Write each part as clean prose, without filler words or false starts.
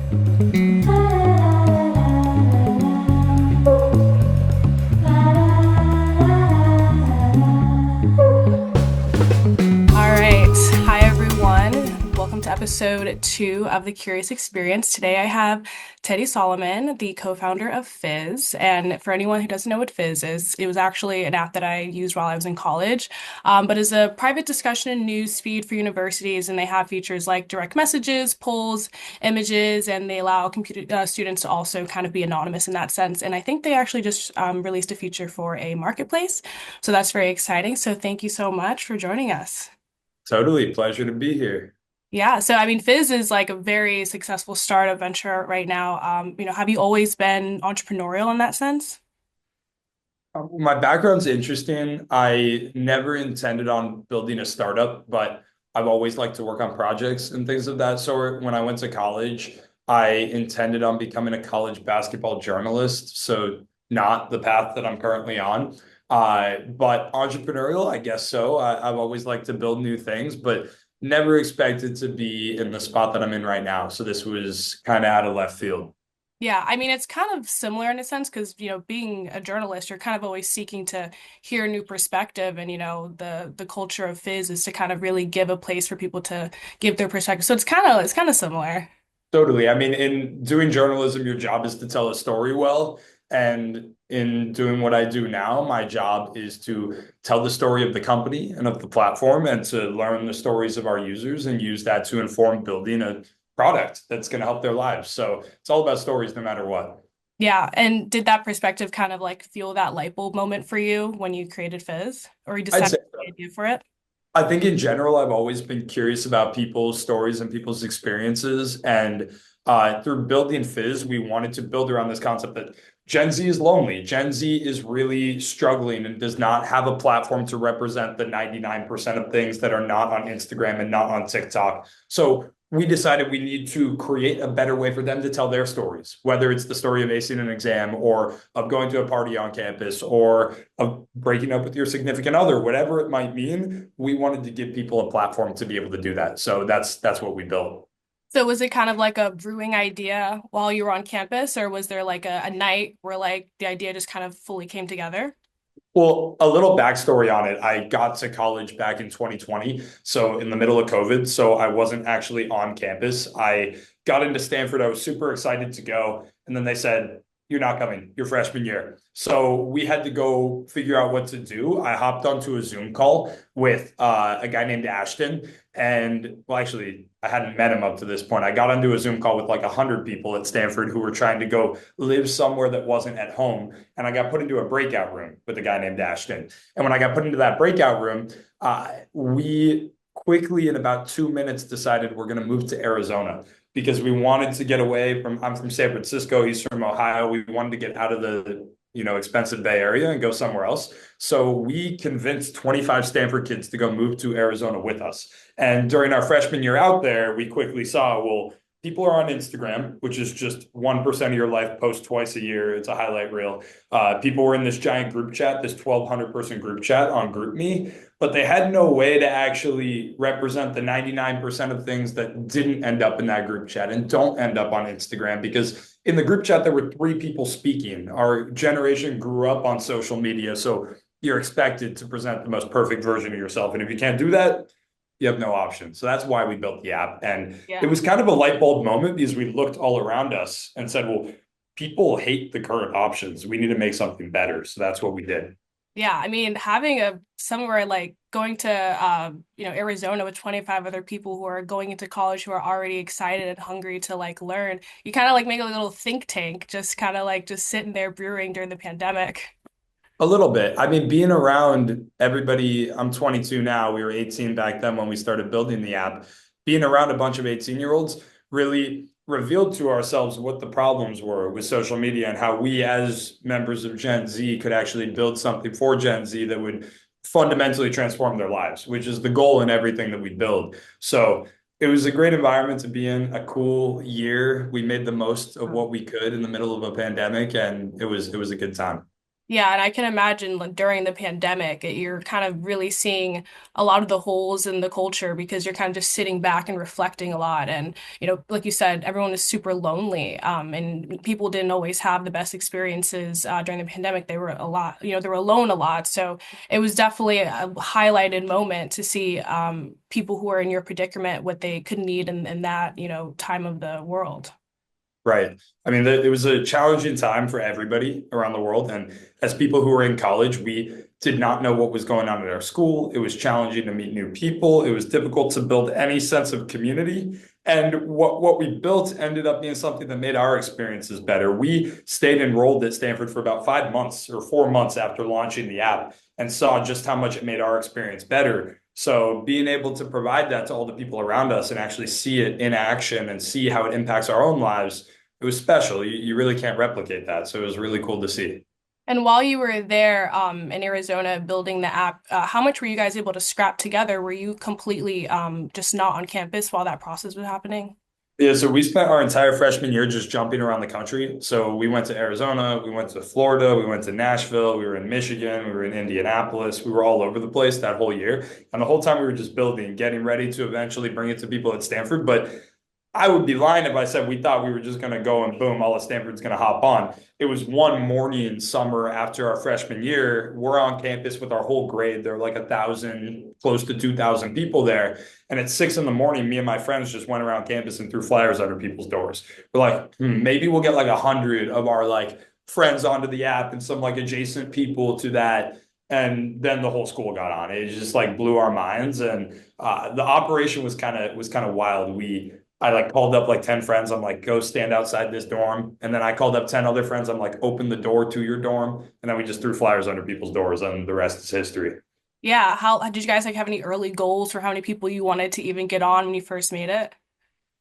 All right. Hi, everyone. Welcome to episode 2 of The Curious Experience. Today I have Teddy Solomon, the co-founder of Fizz. And for anyone who doesn't know what Fizz is, it was actually an app that I used while I was in college, but is a private discussion and news feed for universities. And they have features like direct messages, polls, images, and they allow computer students to also kind of be anonymous in that sense. And I think they actually just released a feature for a marketplace. So that's very exciting. So thank you so much for joining us. Totally. Pleasure to be here. Yeah, so I mean, Fizz is like a very successful startup venture right now. Have you always been entrepreneurial in that sense? My background's interesting. I never intended on building a startup, but I've always liked to work on projects and things of that sort. When I went to college, I intended on becoming a college basketball journalist, so not the path that I'm currently on. But entrepreneurial, I guess so. I've always liked to build new things, but never expected to be in the spot that I'm in right now. So this was kind of out of left field. Yeah, I mean, it's kind of similar in a sense because, being a journalist, you're kind of always seeking to hear a new perspective. And, the culture of Fizz is to kind of really give a place for people to give their perspective. So it's kind of similar. Totally. I mean, in doing journalism, your job is to tell a story well. And in doing what I do now, my job is to tell the story of the company and of the platform and to learn the stories of our users and use that to inform building a product that's going to help their lives. So it's all about stories no matter what. Yeah, and did that perspective kind of like fuel that light bulb moment for you when you created Fizz or you I'd decided say the idea for it? I think in general, I've always been curious about people's stories and people's experiences. And through building Fizz, we wanted to build around this concept that Gen Z is lonely. Gen Z is really struggling and does not have a platform to represent the 99% of things that are not on Instagram and not on TikTok. So we decided we need to create a better way for them to tell their stories, whether it's the story of acing an exam or of going to a party on campus or of breaking up with your significant other, whatever it might mean. We wanted to give people a platform to be able to do that. So that's what we built. So was it kind of like a brewing idea while you were on campus, or was there like a night where like the idea just kind of fully came together? Well, a little backstory on it. I got to college back in 2020, so in the middle of COVID, so I wasn't actually on campus. I got into Stanford. I was super excited to go, and then they said, "You're not coming. Your freshman year." So we had to go figure out what to do. I hopped onto a Zoom call with a guy named Ashton, and well, actually, I hadn't met him up to this point. I got onto a Zoom call with like 100 people at Stanford who were trying to go live somewhere that wasn't at home, and I got put into a breakout room with a guy named Ashton. And when I got put into that breakout room, we quickly, in about 2 minutes, decided we're going to move to Arizona because we wanted to get away from, I'm from San Francisco, he's from Ohio. We wanted to get out of the, expensive Bay Area and go somewhere else. So we convinced 25 Stanford kids to go move to Arizona with us. And during our freshman year out there, we quickly saw, well, people are on Instagram, which is just 1% of your life, post twice a year. It's a highlight reel. People were in this giant group chat, this 1,200 person group chat on GroupMe, but they had no way to actually represent the 99% of things that didn't end up in that group chat and don't end up on Instagram, because in the group chat, there were three people speaking. Our generation grew up on social media. So you're expected to present the most perfect version of yourself. And if you can't do that, you have no option. So that's why we built the app. And it Yeah. was kind of a light bulb moment because we looked all around us and said, well, people hate the current options. We need to make something better. So that's what we did. Yeah, I mean, having a somewhere like going to Arizona with 25 other people who are going into college who are already excited and hungry to like learn, you kind of like make a little think tank, just kind of like just sitting there brewing during the pandemic. A little bit. I mean, being around everybody, I'm 22 now. We were 18 back then when we started building the app. Being around a bunch of 18-year-olds really revealed to ourselves what the problems were with social media and how we, as members of Gen Z, could actually build something for Gen Z that would fundamentally transform their lives, which is the goal in everything that we build. So it was a great environment to be in, a cool year. We made the most of what we could in the middle of a pandemic, and it was a good time. Yeah, and I can imagine like, during the pandemic, you're kind of really seeing a lot of the holes in the culture because you're kind of just sitting back and reflecting a lot. And, like you said, everyone is super lonely. And people didn't always have the best experiences during the pandemic. They were a lot, they were alone a lot. So it was definitely a highlighted moment to see people who are in your predicament, what they could need in that, time of the world. Right. I mean, it was a challenging time for everybody around the world. And as people who were in college, we did not know what was going on at our school. It was challenging to meet new people. It was difficult to build any sense of community. And what we built ended up being something that made our experiences better. We stayed enrolled at Stanford for about 5 months or 4 months after launching the app and saw just how much it made our experience better. So being able to provide that to all the people around us and actually see it in action and see how it impacts our own lives, it was special. You really can't replicate that. So it was really cool to see. And while you were there in Arizona building the app, how much were you guys able to scrap together? Were you completely just not on campus while that process was happening? Yeah, so we spent our entire freshman year just jumping around the country. So we went to Arizona, we went to Florida, we went to Nashville, we were in Michigan, we were in Indianapolis. We were all over the place that whole year. And the whole time we were just building, getting ready to eventually bring it to people at Stanford. But I would be lying if I said we thought we were just going to go and boom, all of Stanford's going to hop on. It was one morning summer after our freshman year. We're on campus with our whole grade. There were like 1,000, close to 2,000 people there. And at 6 in the morning, me and my friends just went around campus and threw flyers under people's doors. We're like, maybe we'll get like 100 of our like friends onto the app and some like adjacent people to that. And then the whole school got on. It just like blew our minds. And the operation was kind of wild. I like called up like 10 friends. I'm like, go stand outside this dorm. And then I called up 10 other friends. I'm like, open the door to your dorm. And then we just threw flyers under people's doors and the rest is history. Yeah, how did you guys like have any early goals for how many people you wanted to even get on when you first made it?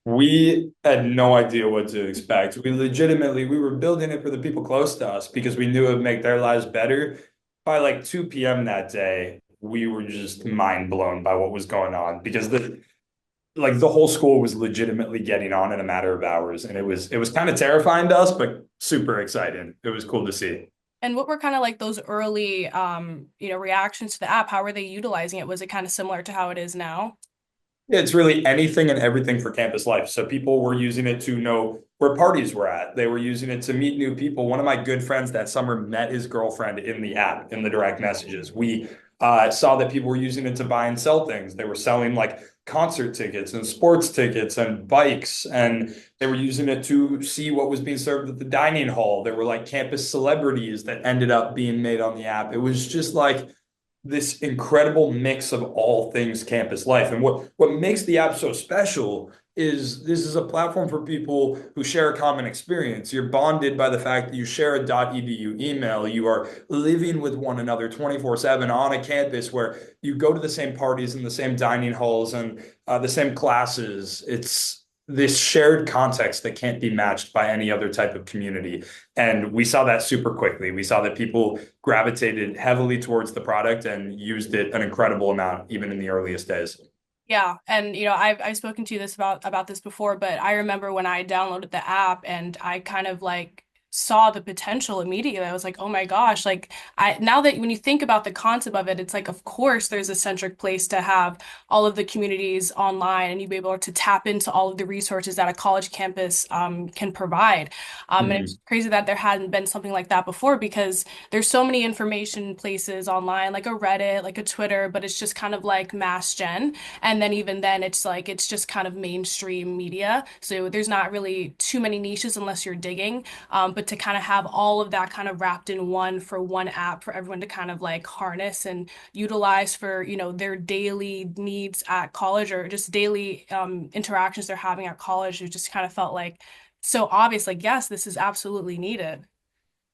We had no idea what to expect. We were building it for the people close to us because we knew it would make their lives better. By like 2 p.m. that day, we were just mind blown by what was going on because the whole school was legitimately getting on in a matter of hours. And it was kind of terrifying to us, but super exciting. It was cool to see. And what were kind of like those early reactions to the app? How were they utilizing it? Was it kind of similar to how it is now? Yeah, it's really anything and everything for campus life. So people were using it to know where parties were at. They were using it to meet new people. One of my good friends that summer met his girlfriend in the app, in the direct messages. We saw that people were using it to buy and sell things. They were selling like concert tickets and sports tickets and bikes, and they were using it to see what was being served at the dining hall. There were like campus celebrities that ended up being made on the app. It was just like this incredible mix of all things campus life. And what makes the app so special is this is a platform for people who share a common experience. You're bonded by the fact that you share a .edu email. You are living with one another 24/7 on a campus where you go to the same parties and the same dining halls and the same classes. It's this shared context that can't be matched by any other type of community. And we saw that super quickly. We saw that people gravitated heavily towards the product and used it an incredible amount, even in the earliest days. Yeah, and I've spoken to you this about this before, but I remember when I downloaded the app and I kind of like saw the potential immediately. I was like, oh my gosh, like I now that when you think about the concept of it, it's like of course there's a centric place to have all of the communities online and you be able to tap into all of the resources that a college campus can provide. And Mhm. it's crazy that there hadn't been something like that before because there's so many information places online, like a Reddit, like a Twitter, but it's just kind of like mass gen. And then even then, it's like it's just kind of mainstream media. So there's not really too many niches unless you're digging. But to kind of have all of that kind of wrapped in one for one app for everyone to kind of like harness and utilize for, their daily needs at college or just daily interactions they're having at college, it just kind of felt like so obvious, like, yes, this is absolutely needed.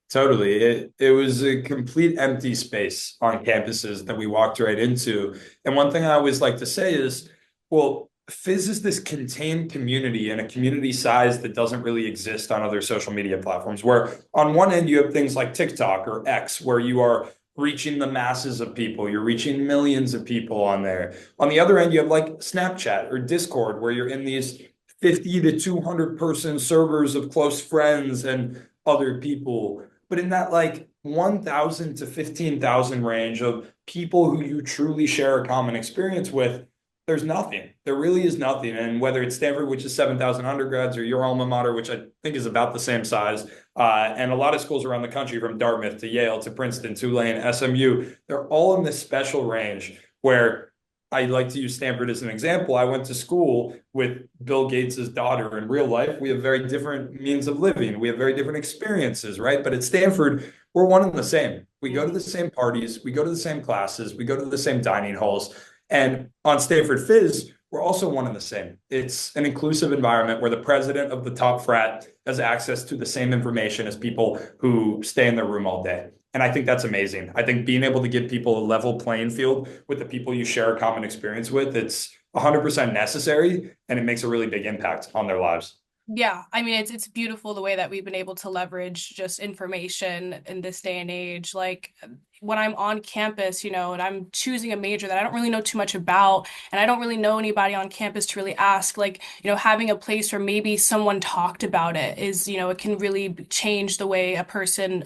Totally. It was a complete empty space on campuses that we walked right into. And one thing I always like to say is, well, Fizz is this contained community and a community size that doesn't really exist on other social media platforms, where on one end you have things like TikTok or X, where you are reaching the masses of people, you're reaching millions of people on there. On the other end, you have like Snapchat or Discord, where you're in these 50 to 200 person servers of close friends and other people. but in that like 1,000 to 15,000 range of people who you truly share a common experience with, there's nothing. There really is nothing. And whether it's Stanford, which is 7,000 undergrads, or your alma mater, which I think is about the same size, and a lot of schools around the country, from Dartmouth to Yale to Princeton, Tulane, SMU, they're all in this special range where I like to use Stanford as an example. I went to school with Bill Gates's daughter. In real life, we have very different means of living. We have very different experiences, right? But at Stanford, we're one and the same. We go to the same parties, we go to the same classes, we go to the same dining halls. And on Stanford Fizz, we're also one and the same. It's an inclusive environment where the president of the top frat has access to the same information as people who stay in their room all day. And I think that's amazing. I think being able to give people a level playing field with the people you share a common experience with, it's 100% necessary, and it makes a really big impact on their lives. Yeah, I mean it's beautiful the way that we've been able to leverage just information in this day and age. Like when I'm on campus, and I'm choosing a major that I don't really know too much about, and I don't really know anybody on campus to really ask, like, having a place where maybe someone talked about it is, it can really change the way a person,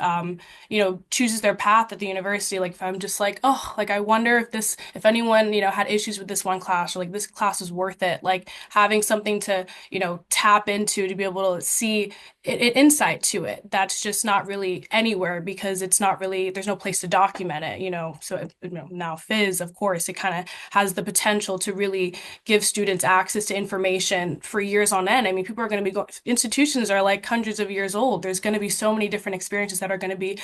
chooses their path at the university. Like if I'm just like, oh, like I wonder if anyone, had issues with this one class, or like this class is worth it. Like having something to, tap into to be able to see insight to it. That's just not really anywhere because it's not really, there's no place to document it. So, now Fizz, of course, it kind of has the potential to really give students access to information for years on end. I mean, people are going to be institutions are like hundreds of years old. There's going to be so many different experiences that are going to be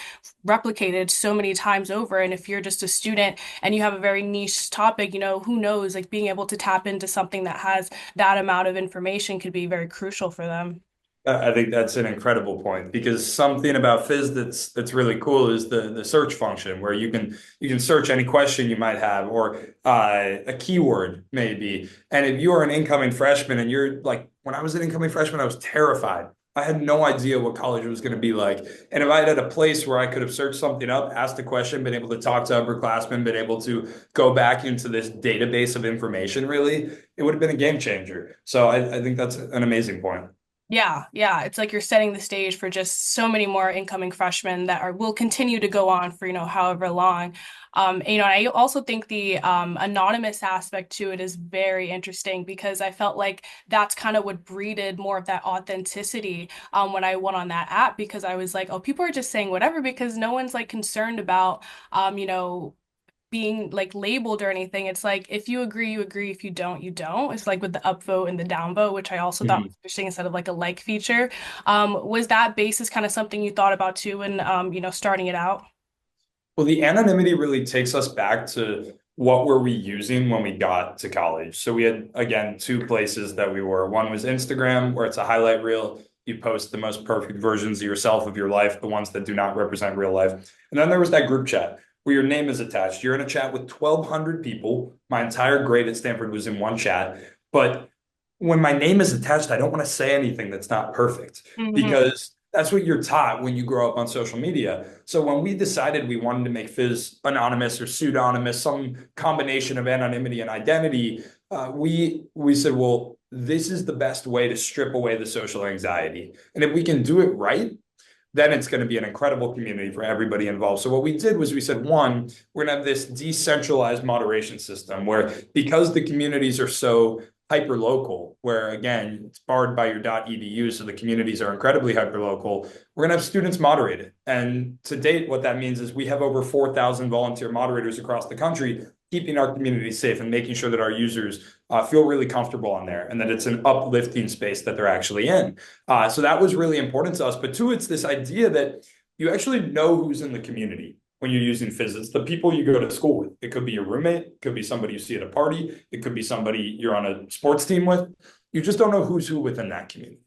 replicated so many times over. And if you're just a student and you have a very niche topic, who knows, like being able to tap into something that has that amount of information could be very crucial for them. I think that's an incredible point, because something about Fizz that's really cool is the search function, where you can search any question you might have, or a keyword maybe. And if you are an incoming freshman and you're like, when I was an incoming freshman, I was terrified. I had no idea what college was going to be like. And if I had a place where I could have searched something up, asked a question, been able to talk to upperclassmen, been able to go back into this database of information, really, it would have been a game changer. So I think that's an amazing point. Yeah, yeah. It's like you're setting the stage for just so many more incoming freshmen that are will continue to go on for, however long. I also think the anonymous aspect to it is very interesting because I felt like that's kind of what breeded more of that authenticity when I went on that app because I was like, oh, people are just saying whatever because no one's like concerned about being like labeled or anything. It's like if you agree, you agree. If you don't, you don't. It's like with the upvote and the downvote, which I also thought was interesting instead of like a like feature. Was that basis kind of something you thought about too when starting it out? Well, the anonymity really takes us back to what were we using when we got to college. So we had, again, two places that we were. One was Instagram, where it's a highlight reel. You post the most perfect versions of yourself, of your life, the ones that do not represent real life. And then there was that group chat where your name is attached. You're in a chat with 1,200 people. My entire grade at Stanford was in one chat. But when my name is attached, I don't want to say anything that's not perfect, Hmm. because that's what you're taught when you grow up on social media. So when we decided we wanted to make Fizz anonymous or pseudonymous, some combination of anonymity and identity, we said, well, this is the best way to strip away the social anxiety. And if we can do it right, then it's going to be an incredible community for everybody involved. So what we did was we said, one, we're going to have this decentralized moderation system where, because the communities are so hyper local, where again, it's barred by your .edu, so the communities are incredibly hyper local, we're going to have students moderate it. And to date, what that means is we have over 4,000 volunteer moderators across the country, keeping our community safe and making sure that our users feel really comfortable on there, and that it's an uplifting space that they're actually in. So that was really important to us. But two, it's this idea that you actually know who's in the community when you're using Fizz. It's the people you go to school with. It could be your roommate, it could be somebody you see at a party, it could be somebody you're on a sports team with. You just don't know who's who within that community.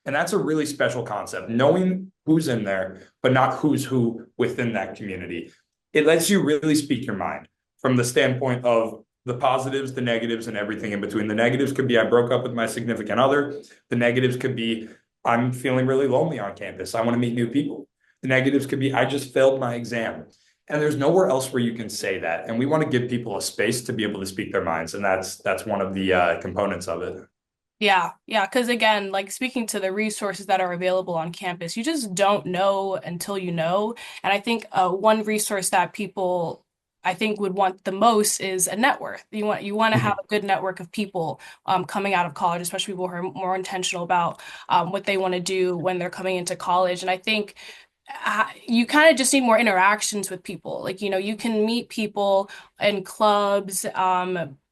And that's a really special concept, knowing who's in there, but not who's who within that community. It lets you really speak your mind from the standpoint of the positives, the negatives, and everything in between. The negatives could be I broke up with my significant other. The negatives could be I'm feeling really lonely on campus. I want to meet new people. The negatives could be I just failed my exam. And there's nowhere else where you can say that. And we want to give people a space to be able to speak their minds. And that's one of the components of it. Yeah, yeah, because again, like speaking to the resources that are available on campus, you just don't know until you know. And I think one resource that people I think would want the most is a network. You want to have a good network of people coming out of college, especially people who are more intentional about what they want to do when they're coming into college. And I think you kind of just need more interactions with people. Like, you can meet people in clubs,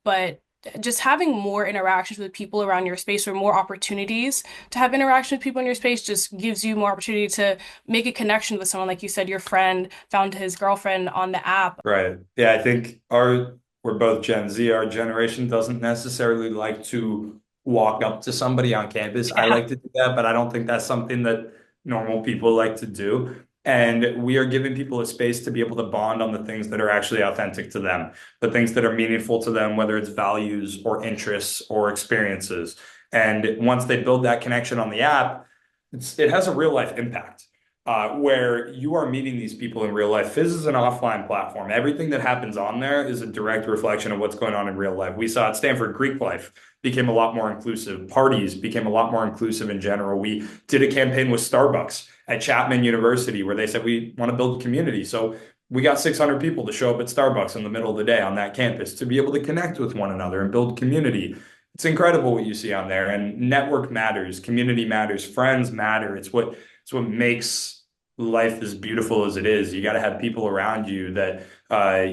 but just having more interactions with people around your space or more opportunities to have interaction with people in your space just gives you more opportunity to make a connection with someone. Like you said, your friend found his girlfriend on the app. Right. Yeah, I think we're both Gen Z. Our generation doesn't necessarily like to walk up to somebody on campus. I Yeah. like to do that, but I don't think that's something that normal people like to do. And we are giving people a space to be able to bond on the things that are actually authentic to them, the things that are meaningful to them, whether it's values or interests or experiences. And once they build that connection on the app, it has a real life impact where you are meeting these people in real life. Fizz is an offline platform. Everything that happens on there is a direct reflection of what's going on in real life. We saw at Stanford, Greek life became a lot more inclusive. Parties became a lot more inclusive in general. We did a campaign with Starbucks at Chapman University where they said we want to build community. So we got 600 people to show up at Starbucks in the middle of the day on that campus to be able to connect with one another and build community. It's incredible what you see on there. And network matters, community matters, friends matter. It's what makes life as beautiful as it is. You got to have people around you that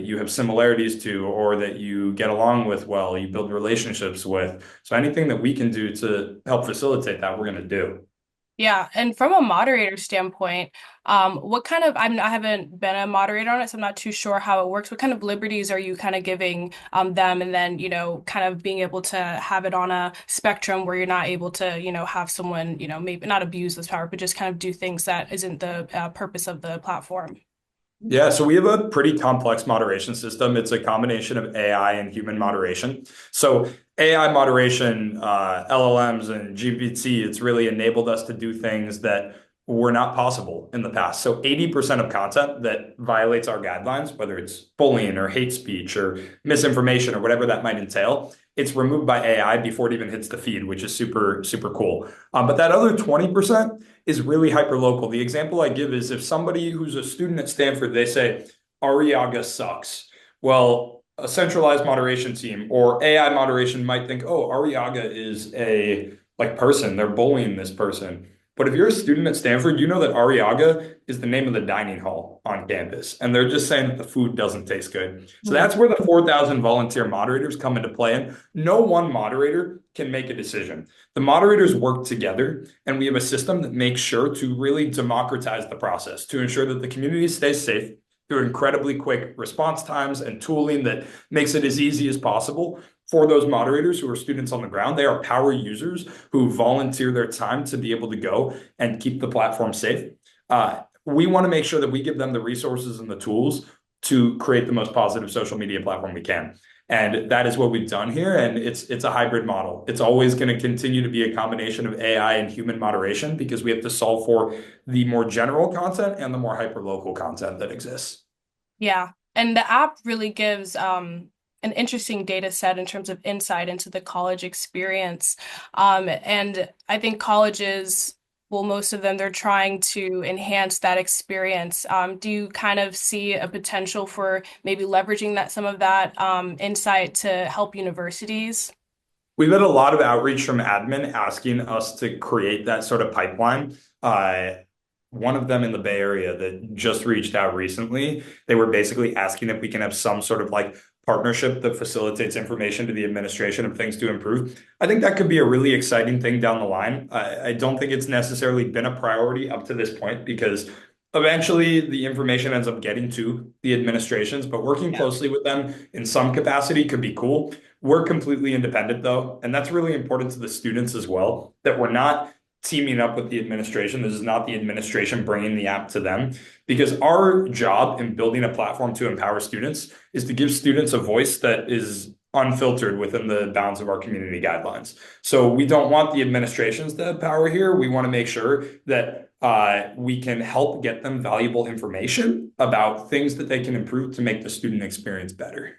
you have similarities to or that you get along with well, you build relationships with. So anything that we can do to help facilitate that, we're going to do. Yeah, and from a moderator standpoint, what kind of, I haven't been a moderator on it, so I'm not too sure how it works. What kind of liberties are you kind of giving them, and then, kind of being able to have it on a spectrum where you're not able to, have someone, maybe not abuse this power, but just kind of do things that isn't the purpose of the platform. Yeah, so we have a pretty complex moderation system. It's a combination of AI and human moderation. So AI moderation, LLMs and GPT, it's really enabled us to do things that were not possible in the past. So 80% of content that violates our guidelines, whether it's bullying or hate speech or misinformation or whatever that might entail, it's removed by AI before it even hits the feed, which is super, super cool. But that other 20% is really hyper local. The example I give is if somebody who's a student at Stanford, they say Arriaga sucks. Well, a centralized moderation team or AI moderation might think, oh, Arriaga is a like person. They're bullying this person. But if you're a student at Stanford, you know that Arriaga is the name of the dining hall on campus. And they're just saying that the food doesn't taste good. So Mhm. that's where the 4,000 volunteer moderators come into play. And no one moderator can make a decision. The moderators work together, and we have a system that makes sure to really democratize the process to ensure that the community stays safe through incredibly quick response times and tooling that makes it as easy as possible for those moderators who are students on the ground. They are power users who volunteer their time to be able to go and keep the platform safe. We want to make sure that we give them the resources and the tools to create the most positive social media platform we can. And that is what we've done here. And it's a hybrid model. It's always going to continue to be a combination of AI and human moderation because we have to solve for the more general content and the more hyper local content that exists. Yeah. And the app really gives an interesting data set in terms of insight into the college experience. And I think colleges, well, most of them, they're trying to enhance that experience. Do you kind of see a potential for maybe leveraging some of that insight to help universities? We've had a lot of outreach from admin asking us to create that sort of pipeline. One of them in the Bay Area that just reached out recently, they were basically asking if we can have some sort of like partnership that facilitates information to the administration of things to improve. I think that could be a really exciting thing down the line. I don't think it's necessarily been a priority up to this point because eventually the information ends up getting to the administrations, but working Yeah. closely with them in some capacity could be cool. We're completely independent though, and that's really important to the students as well, that we're not teaming up with the administration. This is not the administration bringing the app to them because our job in building a platform to empower students is to give students a voice that is unfiltered within the bounds of our community guidelines. So we don't want the administrations to have power here. We want to make sure that we can help get them valuable information about things that they can improve to make the student experience better.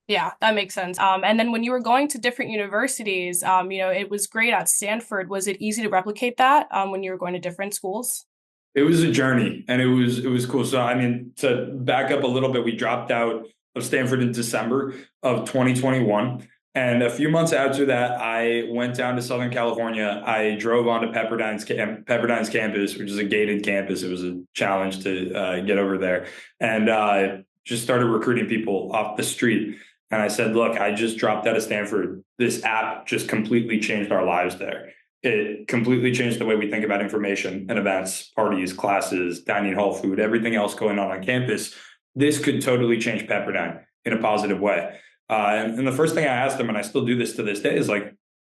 Yeah, that makes sense. And then when you were going to different universities, it was great at Stanford. Was it easy to replicate that when you were going to different schools? It was a journey and it was cool. So I mean, to back up a little bit, we dropped out of Stanford in December of 2021. And a few months after that, I went down to Southern California. I drove onto Pepperdine's campus, which is a gated campus. It was a challenge to get over there, and just started recruiting people off the street. And I said, "Look, I just dropped out of Stanford. This app just completely changed our lives there. It completely changed the way we think about information and events, parties, classes, dining hall food, everything else going on campus. This could totally change Pepperdine in a positive way." And the first thing I asked them, and I still do this to this day, is like,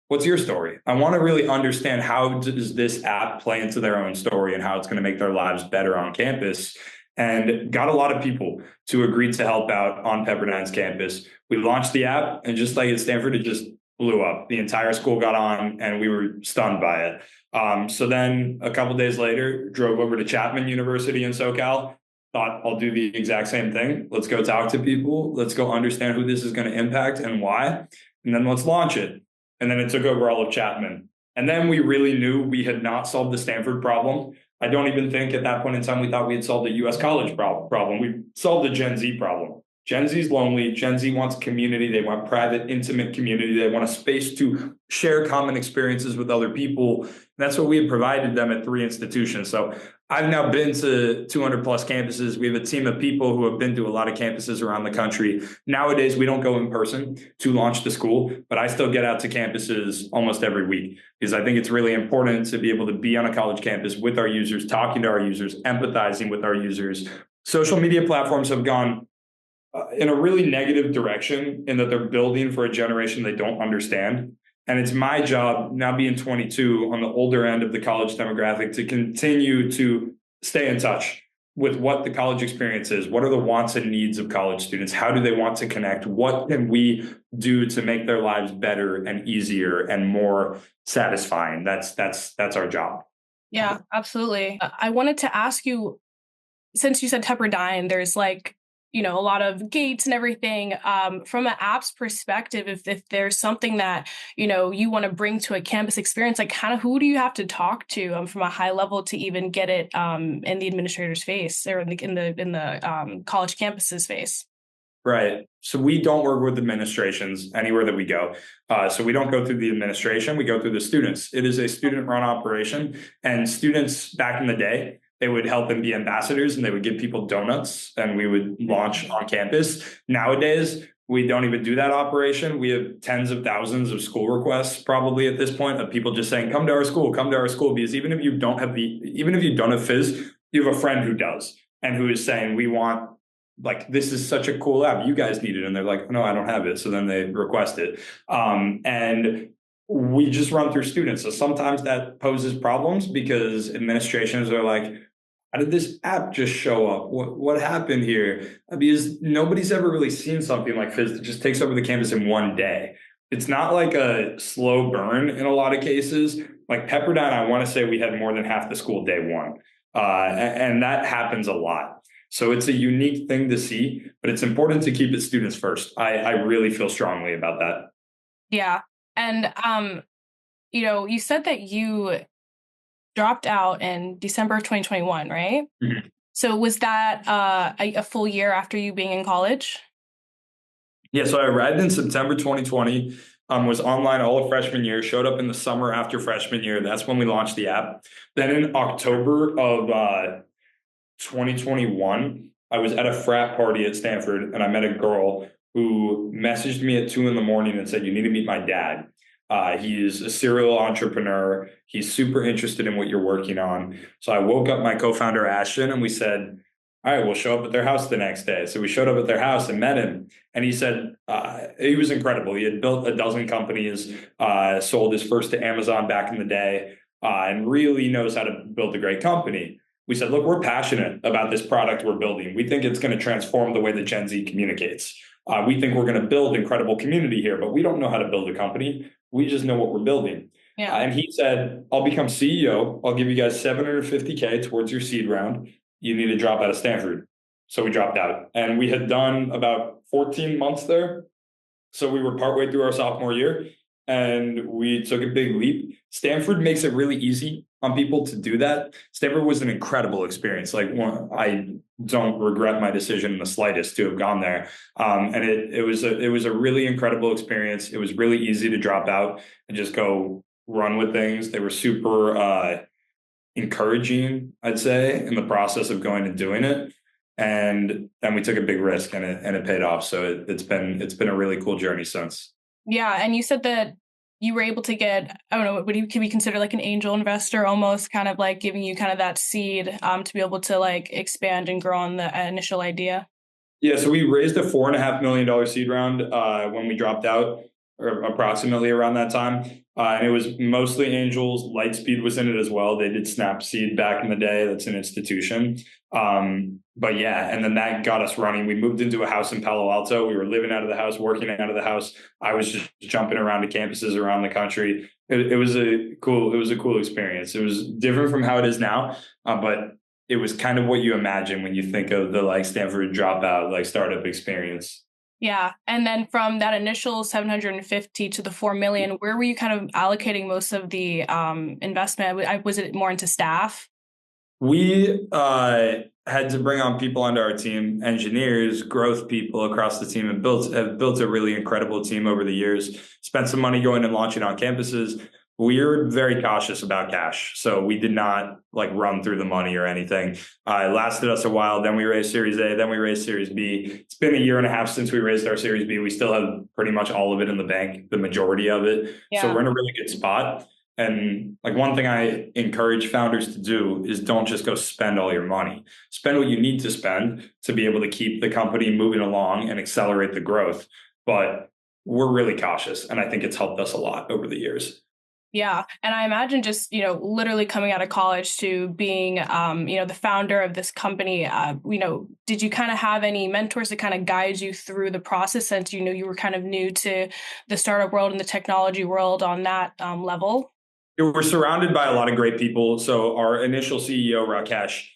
what's your story? I want to really understand, how does this app play into their own story and how it's going to make their lives better on campus? And got a lot of people to agree to help out on Pepperdine's campus. We launched the app, and just like at Stanford, it just blew up. The entire school got on, and we were stunned by it. So then a couple days later, drove over to Chapman University in SoCal. Thought, I'll do the exact same thing. Let's go talk to people. Let's go understand who this is going to impact and why, and then let's launch it. And then it took over all of Chapman. And then we really knew we had not solved the Stanford problem. I don't even think at that point in time we thought we had solved the US college problem. We solved the Gen Z problem. Gen Z is lonely. Gen Z wants community. They want private, intimate community. They want a space to share common experiences with other people. And that's what we have provided them at 3 institutions. So I've now been to 200 plus campuses. We have a team of people who have been to a lot of campuses around the country. Nowadays, we don't go in person to launch the school, but I still get out to campuses almost every week, because I think it's really important to be able to be on a college campus with our users, talking to our users, empathizing with our users. Social media platforms have gone in a really negative direction, in that they're building for a generation they don't understand. And it's my job, now being 22, on the older end of the college demographic, to continue to stay in touch with what the college experience is. What are the wants and needs of college students? How do they want to connect? What can we do to make their lives better and easier and more satisfying? That's our job. Yeah, absolutely. I wanted to ask you, since you said Pepperdine, there's a lot of gates and everything. From an app's perspective, if there's something that, you want to bring to a campus experience, like kind of who do you have to talk to from a high level to even get it in the administrator's face, or in the college campus's face? Right. So we don't work with administrations anywhere that we go. So we don't go through the administration. We go through the students. It is a student-run operation, and students back in the day, they would help and be ambassadors, and they would give people donuts, and we would launch on campus. Nowadays, we don't even do that operation. We have tens of thousands of school requests probably at this point, of people just saying, come to our school, come to our school. Because even if you don't have Fizz, you have a friend who does, and who is saying, we want, like, this is such a cool app, you guys need it. And they're like, no, I don't have it. So then they request it. And we just run through students. So sometimes that poses problems, because administrations are like, how did this app just show up? What happened here? Because nobody's ever really seen something like Fizz that just takes over the campus in one day. It's not like a slow burn in a lot of cases. Like Pepperdine, I want to say we had more than half the school day one. And that happens a lot. So it's a unique thing to see, but it's important to keep it students first. I really feel strongly about that. Yeah. And you said that you dropped out in December of 2021, right? Mhm. So was that a full year after you being in college? Yeah, so I arrived in September 2020, was online all of freshman year, showed up in the summer after freshman year. That's when we launched the app. Then in October of 2021, I was at a frat party at Stanford, and I met a girl who messaged me at 2 in the morning and said, you need to meet my dad. He is a serial entrepreneur. He's super interested in what you're working on. So I woke up my co-founder, Ashton, and we said, all right, we'll show up at their house the next day. So we showed up at their house and met him. And he said, he was incredible. He had built a dozen companies, sold his first to Amazon back in the day, and really knows how to build a great company. We said, look, we're passionate about this product we're building. We think it's going to transform the way that Gen Z communicates. We think we're going to build incredible community here, but we don't know how to build a company. We just know what we're building. Yeah. And he said, I'll become CEO. I'll give you guys 750K towards your seed round. You need to drop out of Stanford. So we dropped out, and we had done about 14 months there. So we were partway through our sophomore year and we took a big leap. Stanford makes it really easy on people to do that. Stanford was an incredible experience. I don't regret my decision in the slightest to have gone there. And it was a really incredible experience. It was really easy to drop out and just go run with things. They were super encouraging, I'd say, in the process of going and doing it. And then we took a big risk and it paid off. So it's been a really cool journey since. Yeah, and you said that you were able to get, I don't know, can we consider like an angel investor, almost kind of like giving you kind of that seed to be able to like expand and grow on the initial idea? Yeah, so we raised a $4.5 million seed round when we dropped out, or approximately around that time. And it was mostly angels. Lightspeed was in it as well. They did Snapseed back in the day. That's an institution. But yeah, and then that got us running. We moved into a house in Palo Alto. We were living out of the house, working out of the house. I was just jumping around to campuses around the country. It was a cool experience. It was different from how it is now, but it was kind of what you imagine when you think of the like Stanford dropout, like startup experience. Yeah. And then from that initial 750 to the 4 million, where were you kind of allocating most of the investment? Was it more into staff? We had to bring on people onto our team, engineers, growth people across the team, and have built a really incredible team over the years. Spent some money going and launching on campuses. We were very cautious about cash, so we did not like run through the money or anything. It lasted us a while. Then we raised Series A. Then we raised Series B. It's been a year and a half since we raised our Series B. We still have pretty much all of it in the bank, the majority of it. So Yeah. we're in a really good spot. And like one thing I encourage founders to do is don't just go spend all your money. Spend what you need to spend to be able to keep the company moving along and accelerate the growth. But we're really cautious, and I think it's helped us a lot over the years. Yeah. And I imagine just, literally coming out of college to being, the founder of this company, did you kind of have any mentors to kind of guide you through the process since, you were kind of new to the startup world and the technology world on that level? We're surrounded by a lot of great people. So our initial CEO, Rakesh,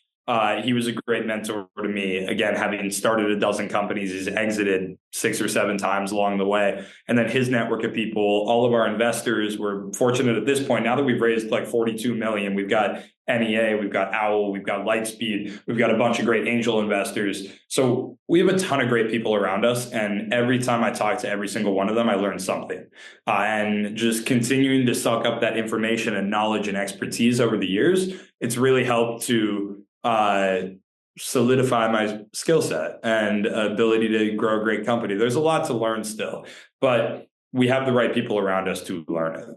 he was a great mentor to me. Again, having started a dozen companies, he's exited 6 or 7 times along the way. And then his network of people, all of our investors, were fortunate at this point. Now that we've raised like 42 million, we've got NEA, we've got Owl, we've got Lightspeed, we've got a bunch of great angel investors. So we have a ton of great people around us. And every time I talk to every single one of them, I learn something. And just continuing to suck up that information and knowledge and expertise over the years, it's really helped to solidify my skill set and ability to grow a great company. There's a lot to learn still, but we have the right people around us to learn it.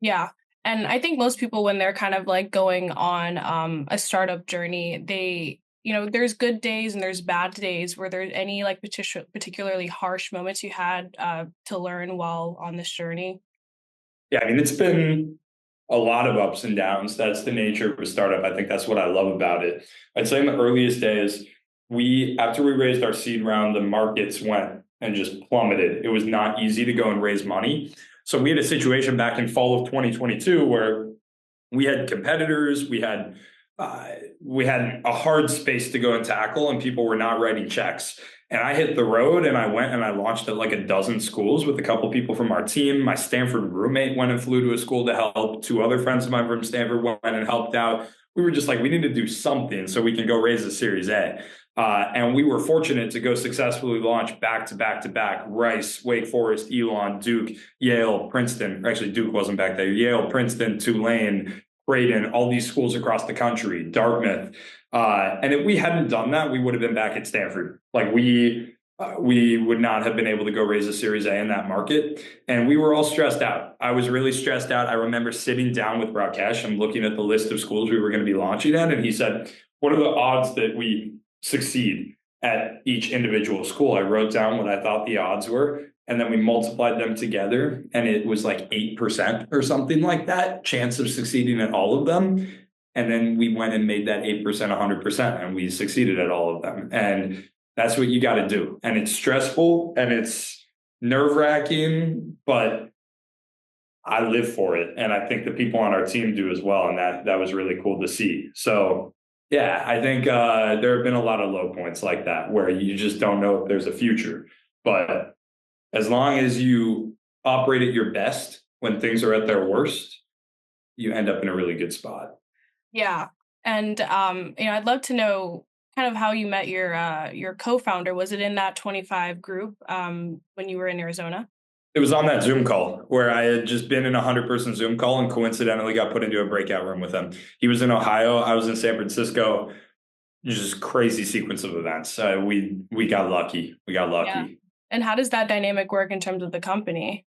Yeah. And I think most people, when they're kind of like going on a startup journey, there's good days and there's bad days. Were there any like particularly harsh moments you had to learn while on this journey? Yeah, I mean, it's been a lot of ups and downs. That's the nature of a startup. I think that's what I love about it. I'd say in the earliest days, after we raised our seed round, the markets went and just plummeted. It was not easy to go and raise money. So we had a situation back in fall of 2022 where we had competitors, we had a hard space to go and tackle, and people were not writing checks. And I hit the road and I went and I launched at like a dozen schools with a couple people from our team. My Stanford roommate went and flew to a school to help. Two other friends of mine from Stanford went and helped out. We were just like, we need to do something so we can go raise a Series A. And we were fortunate to go successfully launch back to back to back Rice, Wake Forest, Elon, Duke, Yale, Princeton. Actually, Duke wasn't back there. Yale, Princeton, Tulane, Creighton, all these schools across the country, Dartmouth. And if we hadn't done that, we would have been back at Stanford. Like we would not have been able to go raise a Series A in that market. And we were all stressed out. I was really stressed out. I remember sitting down with Rakesh and looking at the list of schools we were going to be launching at. And he said, what are the odds that we succeed at each individual school? I wrote down what I thought the odds were. And then we multiplied them together, and it was like 8% or something like that, chance of succeeding at all of them. And then we went and made that 8% 100%, and we succeeded at all of them. And that's what you got to do. And it's stressful and it's nerve wracking, but I live for it. And I think the people on our team do as well. And that was really cool to see. So yeah, I think there have been a lot of low points like that where you just don't know if there's a future. But As long as you operate at your best when things are at their worst, you end up in a really good spot. Yeah. And I'd love to know kind of how you met your co-founder. Was it in that 25 group when you were in Arizona? It was on that Zoom call where I had just been in a 100-person Zoom call and coincidentally got put into a breakout room with him. He was in Ohio, I was in San Francisco. Just crazy sequence of events. We got lucky. We got Yeah. lucky. And how does that dynamic work in terms of the company?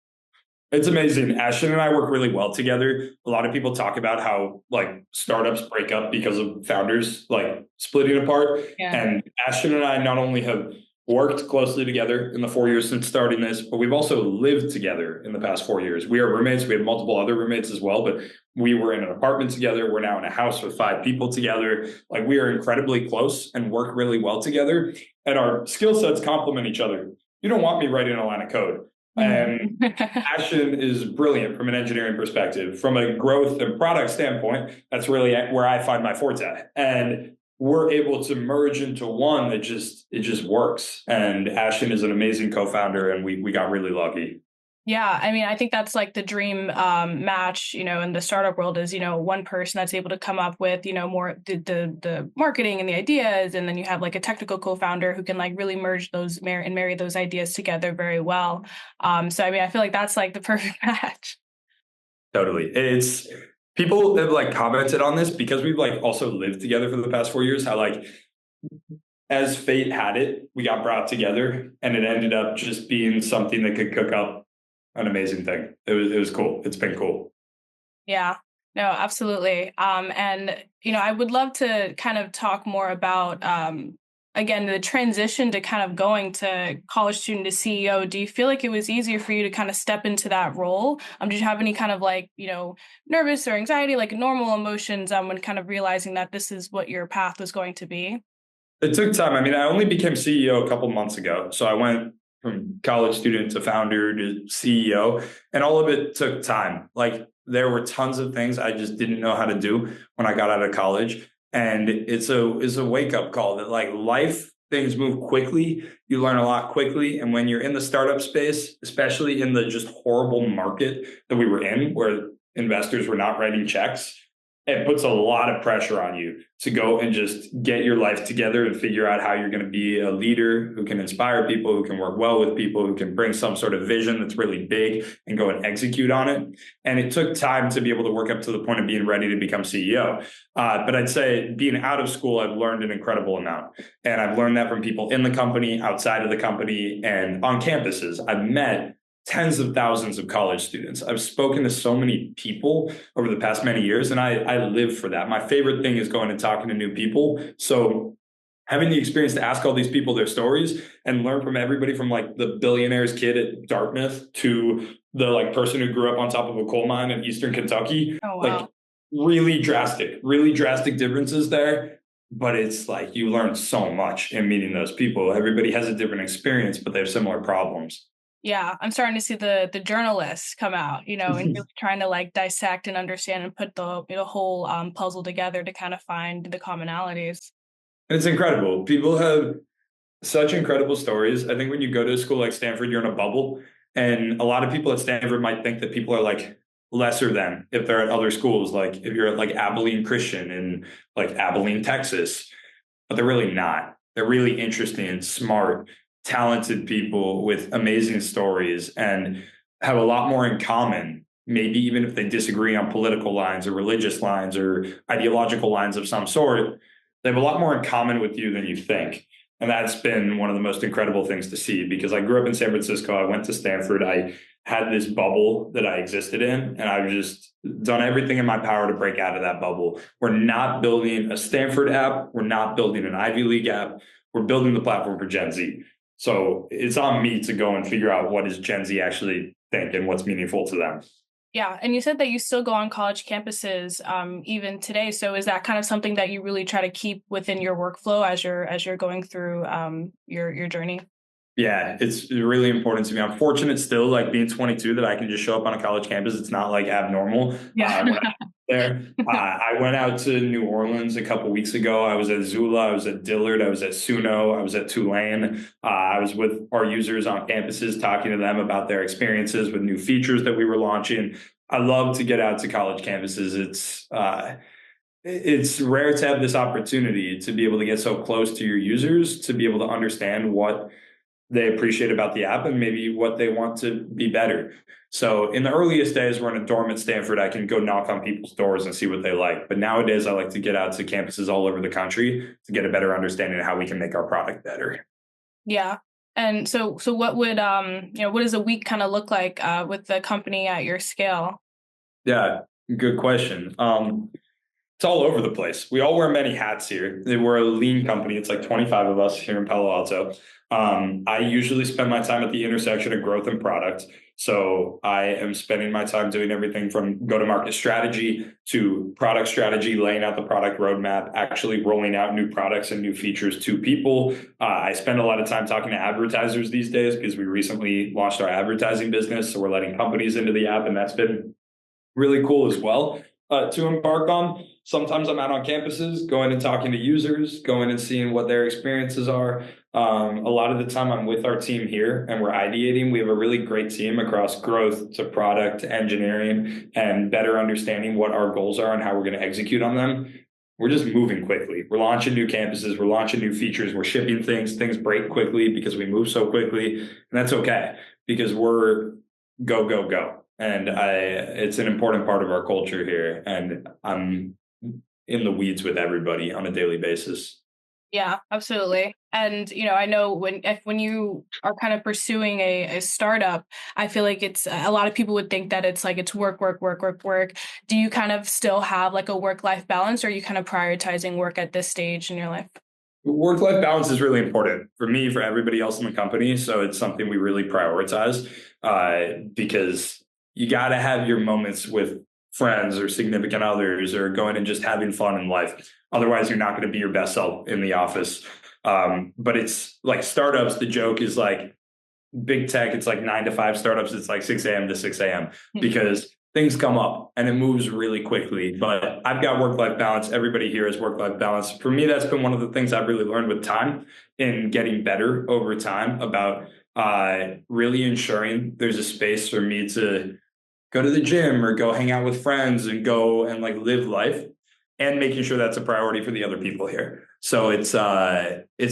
It's amazing. Ashton and I work really well together. A lot of people talk about how like startups break up because of founders like splitting apart. Yeah. And Ashton and I not only have worked closely together in the 4 years since starting this, but we've also lived together in the past 4 years. We are roommates. We have multiple other roommates as well, but we were in an apartment together. We're now in a house with 5 people together. Like we are incredibly close and work really well together. And our skill sets complement each other. You don't want me writing a line of code. Mhm. And Ashton is brilliant from an engineering perspective. From a growth and product standpoint, that's really where I find my forte. And we're able to merge into one that just works. And Ashton is an amazing co-founder, and we got really lucky. Yeah, I mean, I think that's like the dream match, in the startup world is, one person that's able to come up with, more the marketing and the ideas, and then you have like a technical co-founder who can like really merge those and marry those ideas together very well. So I mean, I feel like that's like the perfect match. Totally. It's people have like commented on this because we've like also lived together for the past 4 years, how like as fate had it, we got brought together and it ended up just being something that could cook up an amazing thing. It was cool. It's been cool. Yeah, no, absolutely. And I would love to kind of talk more about again the transition to kind of going to college student to CEO. Do you feel like it was easier for you to kind of step into that role? Did you have any kind of like nervous or anxiety, like normal emotions, when kind of realizing that this is what your path was going to be? It took time. I mean, I only became CEO a couple months ago. So I went from college student to founder to CEO, and all of it took time. Like there were tons of things I just didn't know how to do when I got out of college. And it's a wake-up call that like life things move quickly, you learn a lot quickly. And when you're in the startup space, especially in the just horrible market that we were in, where investors were not writing checks, it puts a lot of pressure on you to go and just get your life together and figure out how you're going to be a leader who can inspire people, who can work well with people, who can bring some sort of vision that's really big and go and execute on it. And it took time to be able to work up to the point of being ready to become CEO. But I'd say being out of school, I've learned an incredible amount. And I've learned that from people in the company, outside of the company, and on campuses. I've met tens of thousands of college students. I've spoken to so many people over the past many years, and I live for that. My favorite thing is going and talking to new people. So having the experience to ask all these people their stories and learn from everybody from like the billionaire's kid at Dartmouth to the like person who grew up on top of a coal mine in Eastern Kentucky, Oh like wow. really drastic differences there. But it's like you learn so much in meeting those people. Everybody has a different experience, but they have similar problems. Yeah, I'm starting to see the journalists come out, and really trying to like dissect and understand and put the whole puzzle together to kind of find the commonalities. It's incredible. People have such incredible stories. I think when you go to a school like Stanford, you're in a bubble. And a lot of people at Stanford might think that people are like lesser than if they're at other schools, like if you're at like Abilene Christian in like Abilene, Texas, but they're really not. They're really interesting, smart, talented people with amazing stories and have a lot more in common. Maybe even if they disagree on political lines or religious lines or ideological lines of some sort, they have a lot more in common with you than you think. And that's been one of the most incredible things to see because I grew up in San Francisco. I went to Stanford. I had this bubble that I existed in, and I've just done everything in my power to break out of that bubble. We're not building a Stanford app. We're not building an Ivy League app. We're building the platform for Gen Z. So it's on me to go and figure out what does Gen Z actually think and what's meaningful to them. Yeah, and you said that you still go on college campuses even today. So is that kind of something that you really try to keep within your workflow as you're going through your journey? Yeah, it's really important to me. I'm fortunate still, like being 22, that I can just show up on a college campus. It's not like abnormal. Yeah. When I was there, I went out to New Orleans a couple weeks ago. I was at Zula, I was at Dillard, I was at Suno, I was at Tulane. I was with our users on campuses, talking to them about their experiences with new features that we were launching. I love to get out to college campuses. It's rare to have this opportunity to be able to get so close to your users, to be able to understand what they appreciate about the app and maybe what they want to be better. So in the earliest days, we're in a dorm at Stanford, I can go knock on people's doors and see what they like. But nowadays, I like to get out to campuses all over the country to get a better understanding of how we can make our product better. Yeah. And so what would what does a week kind of look like with the company at your scale? Yeah, good question. It's all over the place. We all wear many hats here. We're a lean company. It's like 25 of us here in Palo Alto. I usually spend my time at the intersection of growth and product. So I am spending my time doing everything from go-to-market strategy to product strategy, laying out the product roadmap, actually rolling out new products and new features to people. I spend a lot of time talking to advertisers these days because we recently launched our advertising business. So we're letting companies into the app, and that's been really cool as well to embark on. Sometimes I'm out on campuses, going and talking to users, going and seeing what their experiences are. A lot of the time I'm with our team here and we're ideating. We have a really great team across growth to product to engineering and better understanding what our goals are and how we're going to execute on them. We're just moving quickly. We're launching new campuses. We're launching new features. We're shipping things. Things break quickly because we move so quickly. And that's okay because we're go, go, go. And it's an important part of our culture here. And I'm in the weeds with everybody on a daily basis. Yeah, absolutely. And I know when you are kind of pursuing a startup, I feel like it's a lot of people would think that it's like it's work, work, work, work, work. Do you kind of still have like a work-life balance, or are you kind of prioritizing work at this stage in your life? Work-life balance is really important for me, for everybody else in the company. So it's something we really prioritize because you got to have your moments with friends or significant others or going and just having fun in life. Otherwise, you're not going to be your best self in the office. But it's like startups, the joke is like big tech, it's like 9 to 5 startups. It's like 6 a.m. to 6 a.m. because things come up and it moves really quickly. But I've got work-life balance. Everybody here has work-life balance. For me, that's been one of the things I've really learned with time in getting better over time about really ensuring there's a space for me to go to the gym or go hang out with friends and go and like live life and making sure that's a priority for the other people here. So it's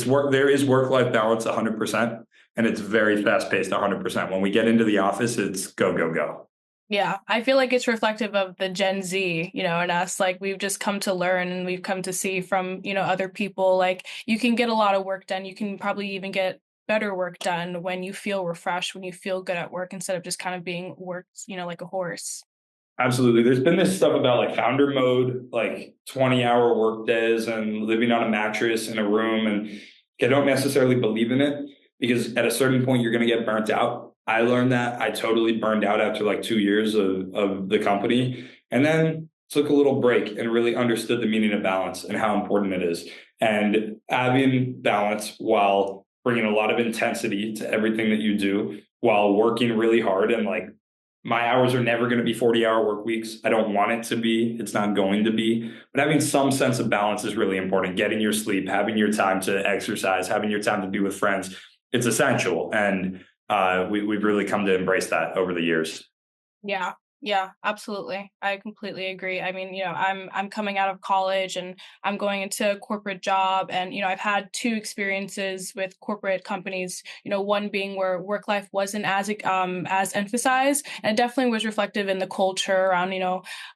work. There is work-life balance 100%. And it's very fast paced 100%. When we get into the office, it's go, go, go. Yeah, I feel like it's reflective of the Gen Z, and us. Like we've just come to learn and we've come to see from, other people. Like you can get a lot of work done. You can probably even get better work done when you feel refreshed, when you feel good at work instead of just kind of being worked, like a horse. Absolutely. There's been this stuff about like founder mode, like 20-hour work days and living on a mattress in a room. And I don't necessarily believe in it because at a certain point, you're going to get burnt out. I learned that I totally burned out after like 2 years of the company and then took a little break and really understood the meaning of balance and how important it is. And having balance while bringing a lot of intensity to everything that you do while working really hard and like my hours are never going to be 40-hour work weeks. I don't want it to be. It's not going to be. But having some sense of balance is really important. Getting your sleep, having your time to exercise, having your time to be with friends, it's essential. And we've really come to embrace that over the years. Yeah. Yeah, absolutely. I completely agree. I mean, I'm coming out of college and I'm going into a corporate job, and I've had two experiences with corporate companies. One being where work life wasn't as emphasized, and it definitely was reflective in the culture around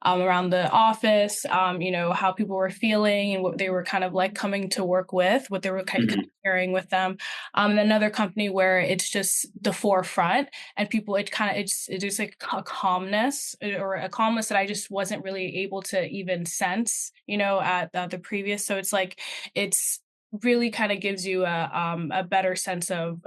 around the office, how people were feeling and what they were kind of like coming to work with, what they were kind of carrying with them. And another company where it's just the forefront and people, it's just like a calmness or a calmness that I just wasn't really able to even sense, at the previous. So it's like, it's really kind of gives you a better sense of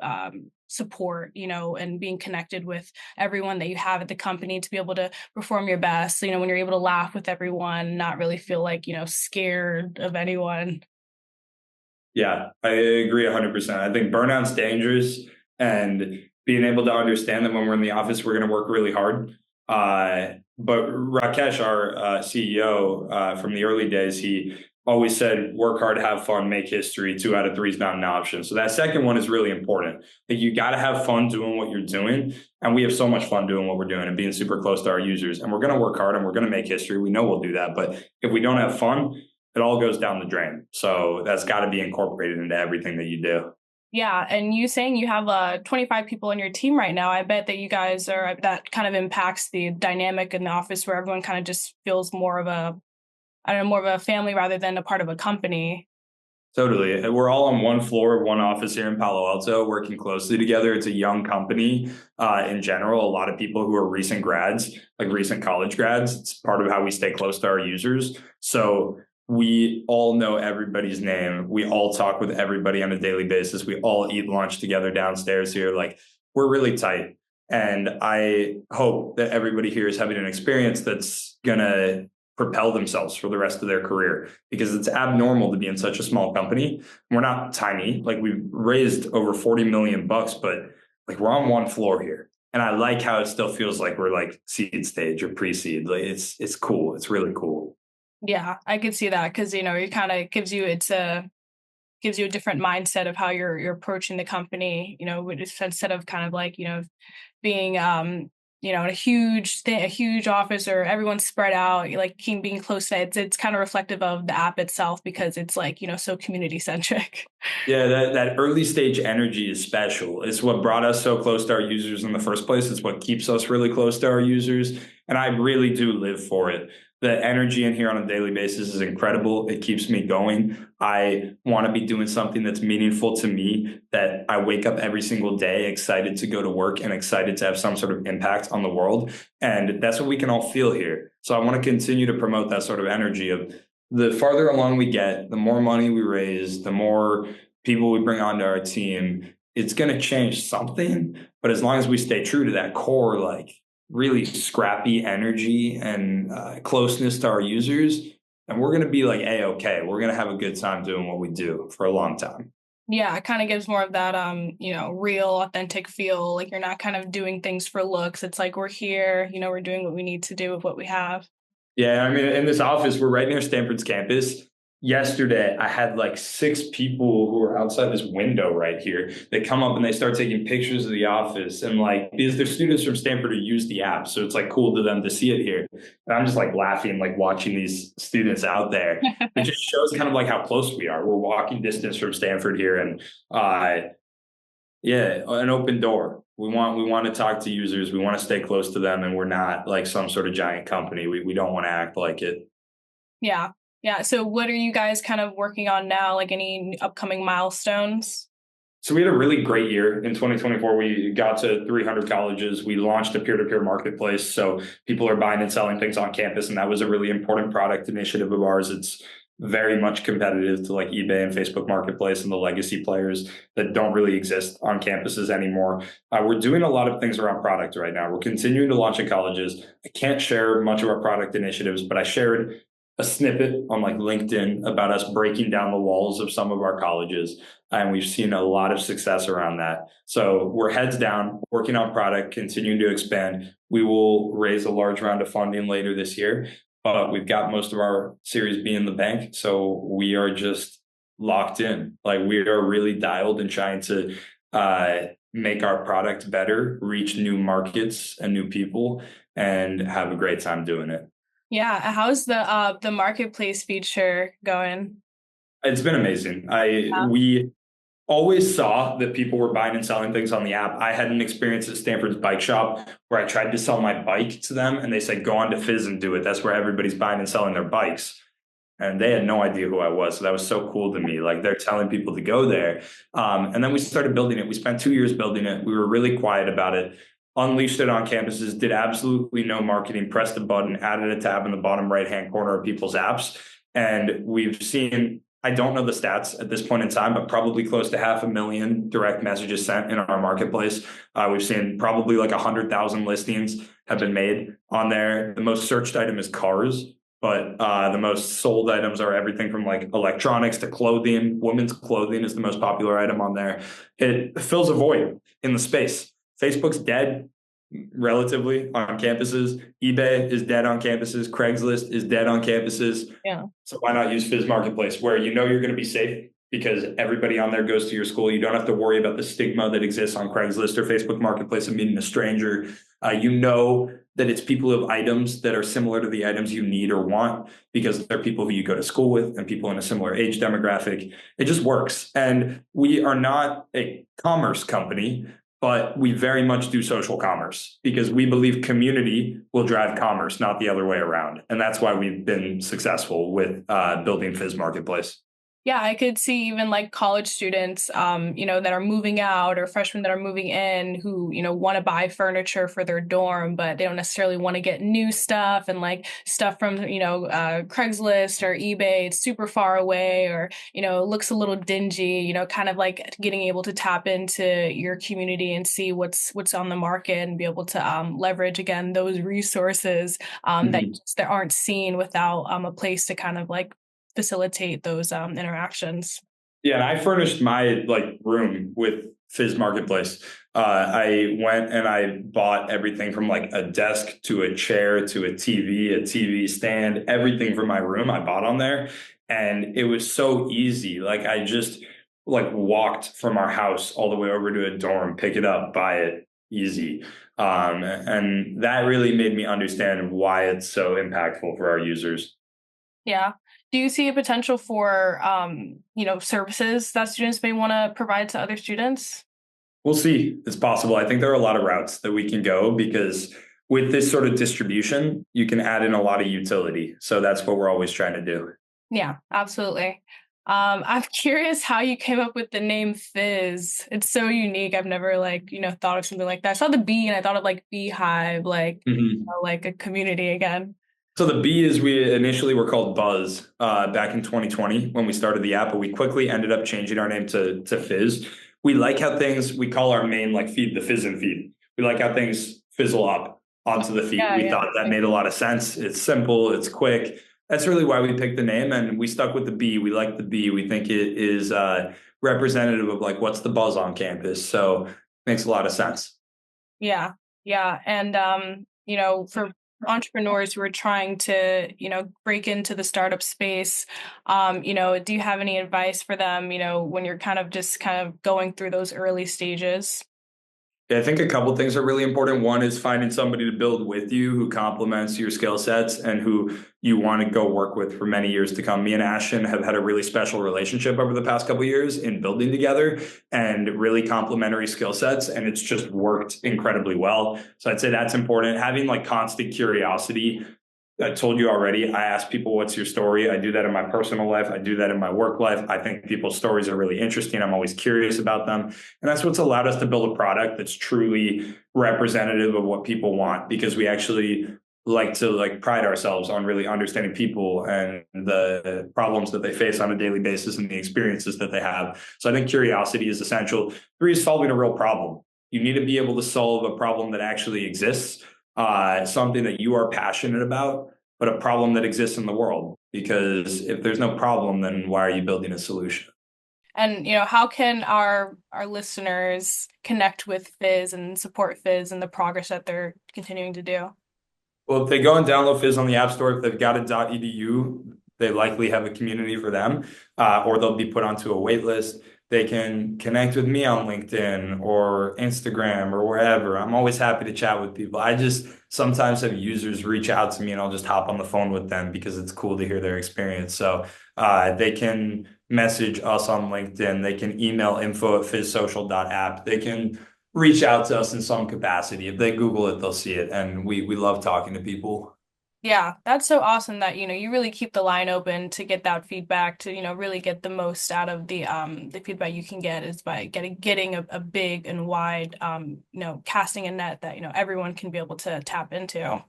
support, and being connected with everyone that you have at the company to be able to perform your best, when you're able to laugh with everyone, not really feel like, scared of anyone. Yeah, I agree 100%. I think burnout's dangerous. and being able to understand that when we're in the office, we're going to work really hard. But Rakesh, our CEO from the early days, he always said, work hard, have fun, make history. 2 out of 3 is not an option. So that second one is really important. Like you got to have fun doing what you're doing. And we have so much fun doing what we're doing and being super close to our users. And we're going to work hard and we're going to make history. We know we'll do that. But if we don't have fun, it all goes down the drain. So that's got to be incorporated into everything that you do. Yeah, and you saying you have 25 people on your team right now. I bet that you guys are that kind of impacts the dynamic in the office where everyone kind of just feels more of a I don't know, more of a family rather than a part of a company. Totally. We're all on one floor of one office here in Palo Alto, working closely together. It's a young company in general. A lot of people who are recent grads, like recent college grads, it's part of how we stay close to our users. So we all know everybody's name. We all talk with everybody on a daily basis. We all eat lunch together downstairs here. Like we're really tight. And I hope that everybody here is having an experience that's going to propel themselves for the rest of their career because it's abnormal to be in such a small company. We're not tiny. Like we've raised over 40 million bucks, but like we're on one floor here. And I like how it still feels like we're like seed stage or pre-seed. Like it's cool. It's really cool. Yeah, I could see that because it kind of gives you a different mindset of how you're approaching the company. Instead of kind of like being in a huge office or everyone's spread out, like being close to it, it's kind of reflective of the app itself because it's like so community centric. Yeah, that early stage energy is special. It's what brought us so close to our users in the first place. It's what keeps us really close to our users. And I really do live for it. The energy in here on a daily basis is incredible. It keeps me going. I want to be doing something that's meaningful to me, that I wake up every single day excited to go to work and excited to have some sort of impact on the world. And that's what we can all feel here. So I want to continue to promote that sort of energy of the farther along we get, the more money we raise, the more people we bring onto our team, it's going to change something. But as long as we stay true to that core, like really scrappy energy and closeness to our users, and we're going to be like A-okay. We're going to have a good time doing what we do for a long time. Yeah, it kind of gives more of that real authentic feel. Like you're not kind of doing things for looks. It's like we're here, we're doing what we need to do with what we have. Yeah, I mean, in this office, we're right near Stanford's campus. Yesterday, I had like 6 people who are outside this window right here. They come up and they start taking pictures of the office, and like because they're students from Stanford who use the app, so it's like cool to them to see it here. And I'm just like laughing, like watching these students out there. It just shows kind of like how close we are. We're walking distance from Stanford here, and yeah, an open door. We want to talk to users. We want to stay close to them, and we're not like some sort of giant company. We don't want to act like it. Yeah. Yeah. So what are you guys kind of working on now? Like any upcoming milestones? So we had a really great year in 2024. We got to 300 colleges. We launched a peer-to-peer marketplace. So people are buying and selling things on campus. And that was a really important product initiative of ours. It's very much competitive to like eBay and Facebook Marketplace and the legacy players that don't really exist on campuses anymore. We're doing a lot of things around product right now. We're continuing to launch in colleges. I can't share much of our product initiatives, but I shared a snippet on like LinkedIn about us breaking down the walls of some of our colleges. And we've seen a lot of success around that. So we're heads down, working on product, continuing to expand. We will raise a large round of funding later this year. We've got most of our Series B in the bank. So we are just locked in. Like we are really dialed and trying to make our product better, reach new markets and new people, and have a great time doing it. Yeah. How's the marketplace feature going? It's been amazing. Yeah. We always saw that people were buying and selling things on the app. I had an experience at Stanford's bike shop where I tried to sell my bike to them and they said, go on to Fizz and do it. That's where everybody's buying and selling their bikes. And they had no idea who I was. So that was so cool to me. Like they're telling people to go there. And then we started building it. We spent 2 years building it. We were really quiet about it. Unleashed it on campuses, did absolutely no marketing, pressed a button, added a tab in the bottom right-hand corner of people's apps. And we've seen, I don't know the stats at this point in time, but probably close to 500,000 direct messages sent in our marketplace. We've seen probably like 100,000 listings have been made on there. The most searched item is cars. but the most sold items are everything from like electronics to clothing. Women's clothing is the most popular item on there. It fills a void in the space. Facebook's dead relatively on campuses. eBay is dead on campuses. Craigslist is dead on campuses. Yeah. So why not use Fizz Marketplace where you know you're going to be safe because everybody on there goes to your school. You don't have to worry about the stigma that exists on Craigslist or Facebook Marketplace of meeting a stranger. You know that it's people who have items that are similar to the items you need or want because they're people who you go to school with and people in a similar age demographic. It just works. And we are not a commerce company, but we very much do social commerce because we believe community will drive commerce, not the other way around. And that's why we've been successful with building Fizz Marketplace. Yeah, I could see even like college students, that are moving out or freshmen that are moving in who, want to buy furniture for their dorm, but they don't necessarily want to get new stuff and like stuff from, Craigslist or eBay. It's super far away or, looks a little dingy, kind of like getting able to tap into your community and see what's on the market and be able to leverage again those resources that aren't seen without a place to kind of like facilitate those interactions. Yeah, and I furnished my like room with Fizz Marketplace. I went and I bought everything from like a desk to a chair to a TV stand, everything for my room I bought on there. And it was so easy. Like I just like walked from our house all the way over to a dorm, pick it up, buy it, easy. And that really made me understand why it's so impactful for our users. Yeah. Do you see a potential for services that students may want to provide to other students? We'll see. It's possible. I think there are a lot of routes that we can go because with this sort of distribution, you can add in a lot of utility. So that's what we're always trying to do. Yeah, absolutely. I'm curious how you came up with the name Fizz. It's so unique. I've never like, thought of something like that. I saw the bee and I thought of like beehive, like, Mhm. like a community again. So the B is we initially were called Buzz back in 2020 when we started the app, but we quickly ended up changing our name to Fizz. We like how things we call our main like feed the Fizz and feed. We like how things fizzle up onto the feed. Yeah, We yeah. thought that made a lot of sense. It's simple, it's quick. That's really why we picked the name, and we stuck with the B. We like the B. We think it is representative of like what's the buzz on campus. So makes a lot of sense. Yeah, yeah. And for entrepreneurs who are trying to, break into the startup space, do you have any advice for them, when you're kind of going through those early stages? Yeah, I think a couple things are really important. One is finding somebody to build with you who complements your skill sets and who you want to go work with for many years to come. Me and Ashton have had a really special relationship over the past couple of years in building together and really complementary skill sets. And it's just worked incredibly well. So I'd say that's important. Having like constant curiosity. I told you already, I ask people, what's your story? I do that in my personal life. I do that in my work life. I think people's stories are really interesting. I'm always curious about them. And that's what's allowed us to build a product that's truly representative of what people want because we actually like to like pride ourselves on really understanding people and the problems that they face on a daily basis and the experiences that they have. So I think curiosity is essential. Three is solving a real problem. You need to be able to solve a problem that actually exists, something that you are passionate about, but a problem that exists in the world. Because if there's no problem, then why are you building a solution? And how can our listeners connect with Fizz and support Fizz and the progress that they're continuing to do? Well, if they go and download Fizz on the App Store, if they've got a .edu, they likely have a community for them, or they'll be put onto a wait list. They can connect with me on LinkedIn or Instagram or wherever. I'm always happy to chat with people. I just sometimes have users reach out to me and I'll just hop on the phone with them because it's cool to hear their experience. So they can message us on LinkedIn. They can email info@fizzsocial.app. They can reach out to us in some capacity. If they Google it, they'll see it. And we love talking to people. Yeah, that's so awesome that, you really keep the line open to get that feedback to, really get the most out of the feedback you can get is by getting a big and wide casting a net that, everyone can be able to tap into.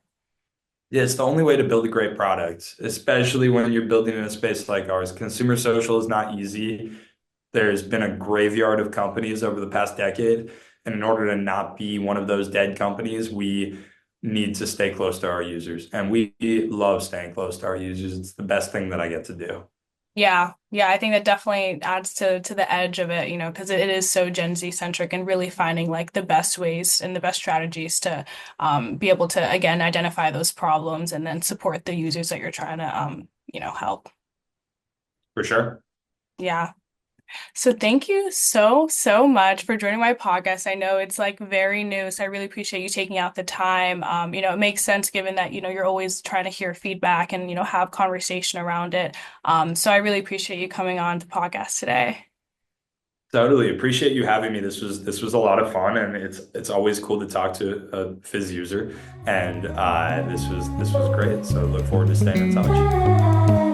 Yeah, it's the only way to build a great product, especially when you're building in a space like ours. Consumer social is not easy. There's been a graveyard of companies over the past decade. And in order to not be one of those dead companies, we need to stay close to our users, and we love staying close to our users. It's the best thing that I get to do. Yeah, yeah, I think that definitely adds to the edge of it, because it is so Gen Z centric and really finding like the best ways and the best strategies to be able to again identify those problems and then support the users that you're trying to help. For sure. Yeah. So thank you so much for joining my podcast. I know it's like very new, so I really appreciate you taking out the time. It makes sense given that, you're always trying to hear feedback and, have conversation around it. So I really appreciate you coming on the podcast today. Totally appreciate you having me. This was a lot of fun, and it's always cool to talk to a Fizz user. And this was great. So look forward to staying in touch.